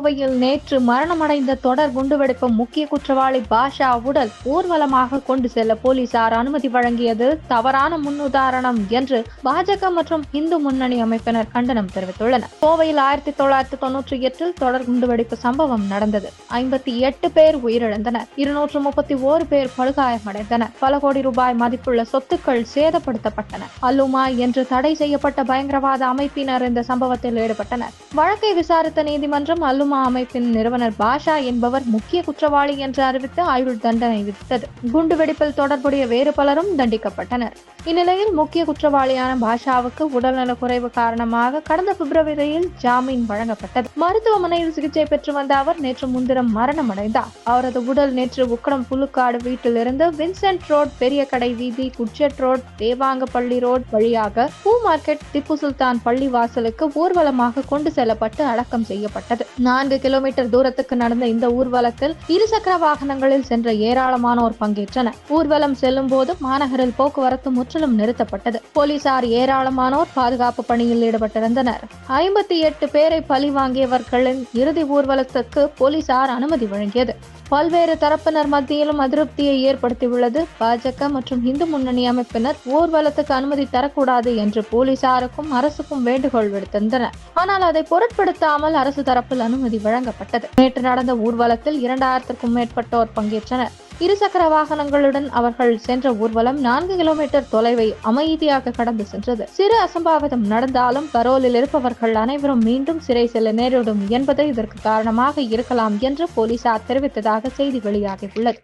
கோவையில் நேற்று மரணமடைந்த தொடர் குண்டுவெடிப்பு முக்கிய குற்றவாளி பாஷா உடல் ஊர்வலமாக கொண்டு செல்ல போலீசார் அனுமதி வழங்கியது தவறான முன்னுதாரணம் என்று பாஜக மற்றும் இந்து முன்னணி அமைப்பினர் கண்டனம் தெரிவித்துள்ளனர். கோவையில் 1998 தொடர் குண்டுவெடிப்பு சம்பவம் நடந்தது. 58 பேர் உயிரிழந்தனர். 231 பேர் படுகாயமடைந்தனர். பல கோடி ரூபாய் மதிப்புள்ள சொத்துக்கள் சேதப்படுத்தப்பட்டன. அல்லுமா என்று தடை செய்யப்பட்ட பயங்கரவாத அமைப்பினர் இந்த சம்பவத்தில் ஈடுபட்டனர். வழக்கை விசாரித்த நீதிமன்றம் அல்லுமா அமைப்பின் நிறுவனர் பாஷா என்பவர் முக்கிய குற்றவாளி என்று அறிவித்து ஆயுள் தண்டனை விதித்தது. குண்டுவெடிப்பில் தொடர்புடைய வேறு பலரும் தண்டிக்கப்பட்டனர். இந்நிலையில் முக்கிய குற்றவாளியான பாஷாவுக்கு உடல்நலக் குறைவு காரணமாக கடந்த பிப்ரவரியில் ஜாமீன் வழங்கப்பட்டது. மருத்துவமனையில் சிகிச்சை பெற்று வந்த அவர் நேற்று முன்தினம் மரணமடைந்தார். அவரது உடல் நேற்று உக்கடம் புலுக்காடு வீட்டிலிருந்து வின்சென்ட் ரோட், பெரிய கடை வீதி, குட்செட் ரோட், தேவாங்கப்பள்ளி ரோட் வழியாக பூ மார்க்கெட், திப்பு சுல்தான் பள்ளி வாசலுக்கு ஊர்வலமாக கொண்டு செல்லப்பட்டு அடக்கம் செய்யப்பட்டது. 4 கிலோமீட்டர் தூரத்துக்கு நடந்த இந்த ஊர்வலத்தில் இருசக்கர வாகனங்களில் சென்ற ஏராளமானோர் பங்கேற்றனர். ஊர்வலம் செல்லும் போது மாநகரில் போக்குவரத்து முற்றிலும் நிறுத்தப்பட்டது. போலீசார் ஏராளமானோர் பாதுகாப்பு பணியில் ஈடுபட்டிருந்தனர். 58 பேரை பழி வாங்கியவர்களின் இறுதி ஊர்வலத்துக்கு போலீசார் அனுமதி வழங்கியது பல்வேறு தரப்பினர் மத்தியிலும் அதிருப்தியை ஏற்படுத்தியுள்ளது. பாஜக மற்றும் இந்து முன்னணி அமைப்பினர் ஊர்வலத்துக்கு அனுமதி தரக்கூடாது என்று போலீசாருக்கும் அரசுக்கும் வேண்டுகோள் விடுத்திருந்தனர். ஆனால் அதை பொருட்படுத்தாமல் அரசு தரப்பில் அனுமதி வழங்கப்பட்டது. நேற்று நடந்த ஊர்வலத்தில் 2000க்கும் மேற்பட்டோர் பங்கேற்றனர். இருசக்கர வாகனங்களுடன் அவர்கள் சென்ற ஊர்வலம் 4 கிலோமீட்டர் தொலைவை அமைதியாக கடந்து சென்றது. சிறு அசம்பாவிதம் நடந்தாலும் பரோலில் இருப்பவர்கள் அனைவரும் மீண்டும் சிறை செல்ல நேரிடும் என்பது இதற்கு காரணமாக இருக்கலாம் என்று போலீசார் தெரிவித்ததாக செய்தி வெளியாகியுள்ளது.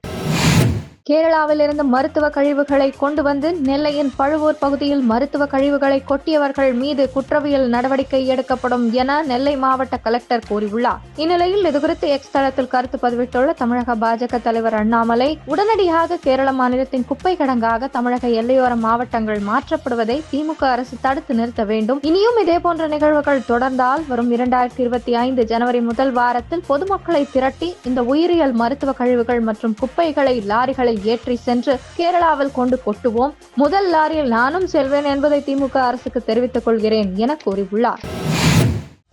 கேரளாவில் இருந்து மருத்துவ கழிவுகளை கொண்டு வந்து நெல்லையின் பழுவூர் பகுதியில் மருத்துவ கழிவுகளை கொட்டியவர்கள் மீது குற்றவியல் நடவடிக்கை எடுக்கப்படும் என நெல்லை மாவட்ட கலெக்டர் கூறியுள்ளார். இந்நிலையில் இதுகுறித்து எக்ஸ் தளத்தில் கருத்து பதிவிட்டுள்ள தமிழக பாஜக தலைவர் அண்ணாமலை, உடனடியாக கேரள மாநிலத்தின் குப்பை கிடங்காக தமிழக எல்லையோர மாவட்டங்கள் மாற்றப்படுவதை திமுக அரசு தடுத்து நிறுத்த வேண்டும். இனியும் இதேபோன்ற நிகழ்வுகள் தொடர்ந்தால் வரும் 2025 ஜனவரி முதல் வாரத்தில் பொதுமக்களை திரட்டி இந்த உயிரியல் மருத்துவ கழிவுகள் மற்றும் குப்பைகளை லாரிகளில் ஏற்றி சென்று கேரளாவில் கொண்டு கொட்டுவோம். முதல் லாரியில் நானும் செல்வேன் என்பதை திமுக அரசுக்கு தெரிவித்துக் கொள்கிறேன் என கூறியுள்ளார்.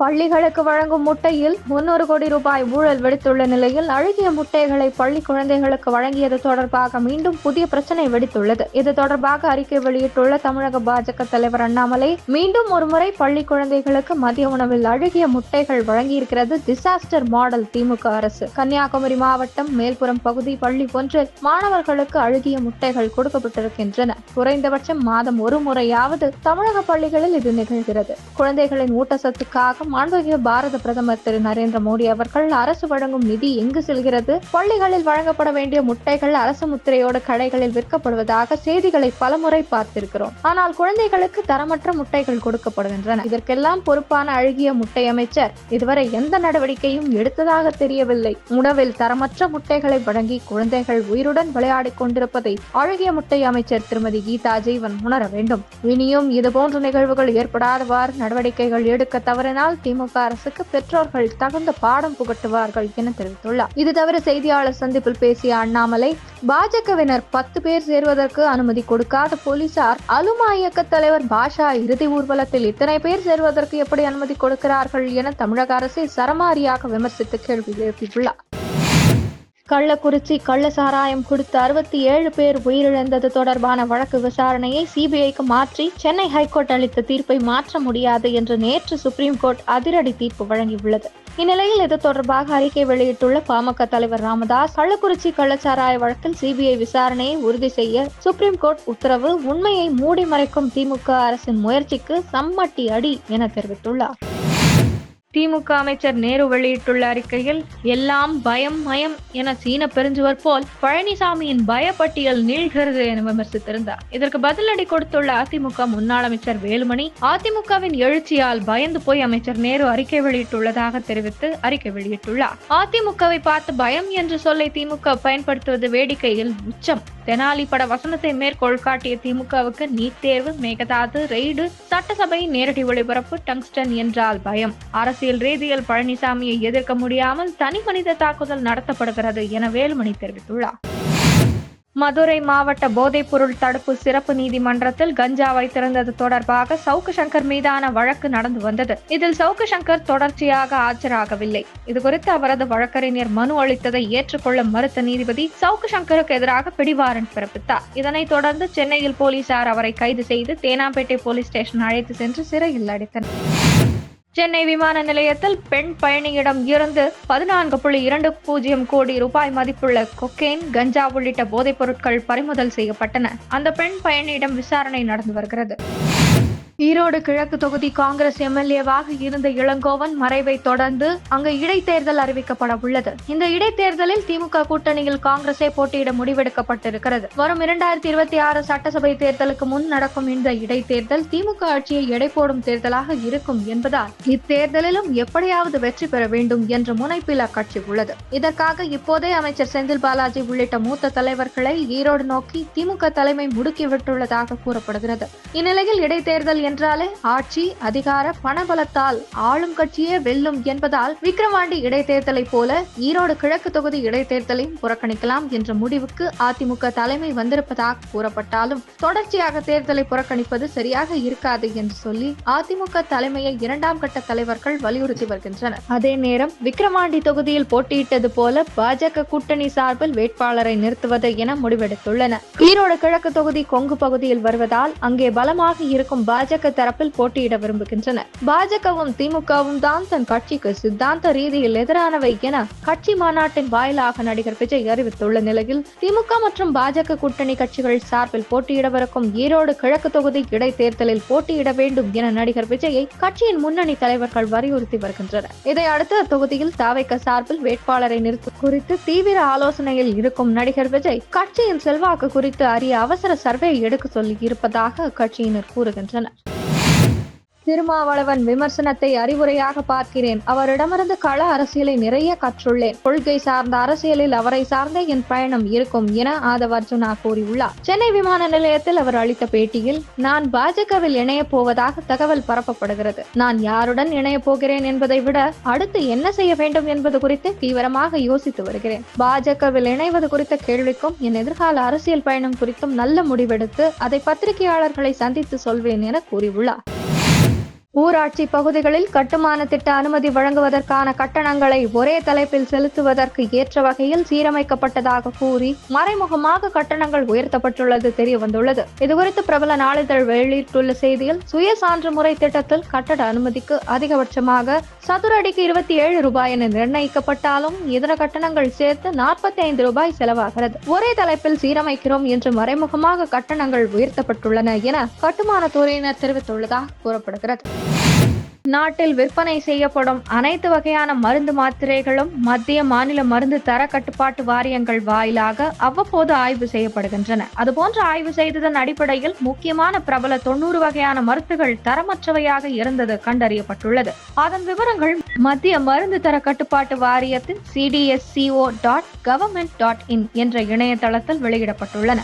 பள்ளிகளுக்கு வழங்கும் முட்டையில் 300 கோடி ரூபாய் ஊழல் வெடித்துள்ள நிலையில் அழுகிய முட்டைகளை பள்ளி குழந்தைகளுக்கு வழங்கியது தொடர்பாக மீண்டும் புதிய பிரச்சனை வெடித்துள்ளது. இது தொடர்பாக அறிக்கை வெளியிட்டுள்ள தமிழக பாஜக தலைவர் அண்ணாமலை, மீண்டும் ஒருமுறை பள்ளி குழந்தைகளுக்கு மதிய உணவில் அழுகிய முட்டைகள் வழங்கியிருக்கிறது டிசாஸ்டர் மாடல் திமுக அரசு. கன்னியாகுமரி மாவட்டம் மேல்புறம் பகுதி பள்ளி ஒன்றில் மாணவர்களுக்கு அழுகிய முட்டைகள் கொடுக்கப்பட்டிருக்கின்றன. குறைந்தபட்சம் மாதம் ஒரு முறையாவது தமிழக பள்ளிகளில் இது நிகழ்கிறது. குழந்தைகளின் ஊட்டச்சத்துக்காக மாண்புமிகு பாரத பிரதமர் திரு நரேந்திர மோடி அவர்கள் அரசு வழங்கும் நிதி எங்கு செல்கிறது? பள்ளிகளில் வழங்கப்பட வேண்டிய முட்டைகள் அரசு முத்திரையோடு கடைகளில் விற்கப்படுவதாக செய்திகளை பலமுறை பார்த்திருக்கிறோம். ஆனால் குழந்தைகளுக்கு தரமற்ற முட்டைகள் கொடுக்கப்படுகின்றன. இதற்கெல்லாம் பொறுப்பான அழுகிய முட்டை அமைச்சர் இதுவரை எந்த நடவடிக்கையும் எடுத்ததாக தெரியவில்லை. உணவில் தரமற்ற முட்டைகளை வழங்கி குழந்தைகள் உயிருடன் விளையாடிக் கொண்டிருப்பதை அழுகிய முட்டை அமைச்சர் திருமதி கீதா ஜீவன் உணர வேண்டும். இனியும் இதுபோன்ற நிகழ்வுகள் ஏற்படாதவாறு நடவடிக்கைகள் எடுக்க தவறினால் திமுக அரசுக்கு பெற்றோர்கள் தகுந்த பாடம் புகட்டுவார்கள் என தெரிவித்துள்ளார். இது தவிர செய்தியாளர் சந்திப்பில் பேசிய அண்ணாமலை, பாஜகவினர் 10 பேர் சேருவதற்கு அனுமதி கொடுக்காத போலீசார் அலுமா இயக்க தலைவர் பாஷா இறுதி ஊர்வலத்தில் இத்தனை பேர் சேருவதற்கு எப்படி அனுமதி கொடுக்கிறார்கள் என தமிழக அரசை சரமாரியாக விமர்சித்து கேள்வி எழுப்பியுள்ளார். கள்ளக்குறிச்சி கள்ள சாராயம் குடித்து 67 பேர் உயிரிழந்தது தொடர்பான வழக்கு விசாரணையை சிபிஐக்கு மாற்றி சென்னை ஹைகோர்ட் அளித்த தீர்ப்பை மாற்ற முடியாது என்று நேற்று சுப்ரீம் கோர்ட் அதிரடி தீர்ப்பு வழங்கியுள்ளது. இந்நிலையில் இது தொடர்பாக அறிக்கை வெளியிட்டுள்ள பாமக தலைவர் ராமதாஸ், கள்ளக்குறிச்சி கள்ளச்சாராய வழக்கில் சிபிஐ விசாரணையை உறுதி செய்ய சுப்ரீம் கோர்ட் உத்தரவு உண்மையை மூடி மறைக்கும் திமுக அரசின் முயற்சிக்கு சம்மட்டி அடி என தெரிவித்துள்ளார். திமுக அமைச்சர் நேரு வெளியிட்டுள்ள அறிக்கையில், எல்லாம் பயம் மயம் என சீன பெருஞ்சுவர் போல் பழனிசாமியின் பயப்பட்டியல் நீள்கிறது என விமர்சித்திருந்தார். இதற்கு பதிலடி கொடுத்துள்ள அதிமுக முன்னாள் அமைச்சர் வேலுமணி, அதிமுகவின் எழுச்சியால் பயந்து போய் அமைச்சர் நேரு அறிக்கை வெளியிட்டுள்ளதாக தெரிவித்து அறிக்கை வெளியிட்டுள்ளார். அதிமுகவை பார்த்து பயம் என்ற சொல்லை திமுக பயன்படுத்துவது வேடிக்கையில் உச்சம். தெனாலி பட வசனத்தை மேற்கோள் காட்டிய திமுகவுக்கு நீட் தேர்வு, மேகதாது, ரெய்டு, சட்டசபை நேரடி ஒளிபரப்பு, டங்ஸ்டன் என்றால் பயம். அரசியல் ரீதியில் பழனிசாமியை எதிர்க்க முடியாமல் தனி மனித தாக்குதல் நடத்தப்படுகிறது என வேலுமணி தெரிவித்துள்ளார். மதுரை மாவட்ட போதைப்பொருள் தடுப்பு சிறப்பு நீதிமன்றத்தில் கஞ்சா வைத்திருந்தது தொடர்பாக சவுக்கு சங்கர் மீதான வழக்கு நடந்து வந்தது. இதில் சவுக்கு சங்கர் தொடர்ச்சியாக ஆஜராகவில்லை. இதுகுறித்து அவரது வழக்கறிஞர் மனு அளித்ததை ஏற்றுக்கொள்ள மறுத்த நீதிபதி சவுக்கு சங்கருக்கு எதிராக பிடிவாரண்ட் பிறப்பித்தார். இதனைத் தொடர்ந்து சென்னையில் போலீசார் அவரை கைது செய்து தேனாம்பேட்டை போலீஸ் ஸ்டேஷன் அழைத்து சென்று சிறையில் அடைத்தனர். சென்னை விமான நிலையத்தில் பெண் பயணியிடம் இருந்து 14.20 கோடி ரூபாய் மதிப்புள்ள கொக்கைன், கஞ்சா உள்ளிட்ட போதைப் பொருட்கள் பறிமுதல் செய்யப்பட்டன. அந்த பெண் பயணியிடம் விசாரணை நடந்து வருகிறது. ஈரோடு கிழக்கு தொகுதி காங்கிரஸ் எம்எல்ஏவாக இருந்த இளங்கோவன் மறைவை தொடர்ந்து அங்கு இடைத்தேர்தல் அறிவிக்கப்பட உள்ளது. இந்த இடைத்தேர்தலில் திமுக கூட்டணியில் காங்கிரஸே போட்டியிட முடிவெடுக்கப்பட்டிருக்கிறது. வரும் 2026 சட்டசபை தேர்தலுக்கு முன் நடக்கும் இந்த இடைத்தேர்தல் திமுக ஆட்சியை எடை போடும் தேர்தலாக இருக்கும் என்பதால் இத்தேர்தலிலும் எப்படியாவது வெற்றி பெற வேண்டும் என்ற முனைப்பில் அக்கட்சி உள்ளது. இதற்காக இப்போதே அமைச்சர் செந்தில் பாலாஜி உள்ளிட்ட மூத்த தலைவர்களை ஈரோடு நோக்கி திமுக தலைமை முடுக்கிவிட்டுள்ளதாக கூறப்படுகிறது. இந்நிலையில் இடைத்தேர்தல் என்றாலே ஆட்சி, அதிகார, பணபலத்தால் ஆளும் கட்சியே வெல்லும் என்பதால் விக்கிரவாண்டி இடைத்தேர்தலை போல ஈரோடு கிழக்கு தொகுதி இடைத்தேர்தலையும் புறக்கணிக்கலாம் என்ற முடிவுக்கு அதிமுக தலைமை வந்திருப்பதாக கூறப்பட்டாலும் தொடர்ச்சியாக தேர்தலை புறக்கணிப்பது சரியாக இருக்காது என்று சொல்லி அதிமுக தலைமையை 2ஆம் கட்ட தலைவர்கள் வலியுறுத்தி வருகின்றனர். அதே நேரம் விக்கிரவாண்டி தொகுதியில் போட்டியிட்டது போல பாஜக கூட்டணி சார்பில் வேட்பாளரை நிறுத்துவது என முடிவெடுத்துள்ளனர். ஈரோடு கிழக்கு தொகுதி கொங்கு பகுதியில் வருவதால் அங்கே பலமாக இருக்கும் பாஜக தரப்பில் போட்டியிட விரும்புகின்றனர். பாஜகவும் திமுகவும் தான் தன் கட்சிக்கு சித்தாந்த ரீதியில் எதிரானவை என கட்சி மாநாட்டின் வாயிலாக நடிகர் விஜய் அறிவித்துள்ள நிலையில் திமுக மற்றும் பாஜக கூட்டணி கட்சிகள் சார்பில் போட்டியிடவிருக்கும் ஈரோடு கிழக்கு தொகுதி இடைத்தேர்தலில் போட்டியிட வேண்டும் என நடிகர் விஜயை கட்சியின் முன்னணி தலைவர்கள் வலியுறுத்தி வருகின்றனர். இதையடுத்து அத்தொகுதியில் தாவேக சார்பில் வேட்பாளரை நிறுத்தும் குறித்து தீவிர ஆலோசனையில் இருக்கும் நடிகர் விஜய் கட்சியின் செல்வாக்கு குறித்து அறிய அவசர சர்வே எடுக்க சொல்லி இருப்பதாக கட்சியினர் கூறுகின்றனர். திருமாவளவன் விமர்சனத்தை அறிவுரையாக பார்க்கிறேன். அவரிடமிருந்து கள அரசியலை நிறைய கற்றுள்ளேன். கொள்கை சார்ந்த அரசியலில் அவரை சார்ந்த என் பயணம் இருக்கும் என ஆதவ் அர்ஜுனா கூறியுள்ளார். சென்னை விமான நிலையத்தில் அவர் அளித்த பேட்டியில், நான் பாஜகவில் இணைய போவதாக தகவல் பரப்பப்படுகிறது. நான் யாருடன் இணைய போகிறேன் என்பதை விட அடுத்து என்ன செய்ய வேண்டும் என்பது குறித்து தீவிரமாக யோசித்து வருகிறேன். பாஜகவில் இணைவது குறித்த கேள்விக்கும் என் எதிர்கால அரசியல் பயணம் குறித்தும் நல்ல முடிவெடுத்து அதை பத்திரிகையாளர்களை சந்தித்து சொல்வேன் என கூறியுள்ளார். ஊராட்சி பகுதிகளில் கட்டுமான திட்ட அனுமதி வழங்குவதற்கான கட்டணங்களை ஒரே தலைப்பில் செலுத்துவதற்கு ஏற்ற வகையில் சீரமைக்கப்பட்டதாக கூறி மறைமுகமாக கட்டணங்கள் உயர்த்தப்பட்டுள்ளது தெரிய வந்துள்ளது. இதுகுறித்து பிரபல நாளிதழ் வெளியிட்டுள்ள செய்தியில், சுய சான்று முறை திட்டத்தில் கட்டட அனுமதிக்கு அதிகபட்சமாக சதுர அடிக்கு 27 ரூபாய் என நிர்ணயிக்கப்பட்டாலும் இதர கட்டணங்கள் சேர்த்து 45 ரூபாய் செலவாகிறது. ஒரே தலைப்பில் சீரமைக்கிறோம் என்று மறைமுகமாக கட்டணங்கள் உயர்த்தப்பட்டுள்ளன என கட்டுமான துறையினர் தெரிவித்துள்ளதாக கூறப்படுகிறது. நாட்டில் விற்பனை செய்யப்படும் அனைத்து வகையான மருந்து மாத்திரைகளும் மத்திய மாநில மருந்து தர கட்டுப்பாட்டு வாரியங்கள் வாயிலாக அவ்வப்போது ஆய்வு செய்யப்படுகின்றன. அதுபோன்ற ஆய்வு செய்ததன் அடிப்படையில் முக்கியமான பிரபல 90 வகையான மருந்துகள் தரமற்றவையாக இருந்தது கண்டறியப்பட்டுள்ளது. அதன் விவரங்கள் மத்திய மருந்து தர கட்டுப்பாட்டு வாரியத்தின் cdsco.government.in என்ற இணையதளத்தில் வெளியிடப்பட்டுள்ளன.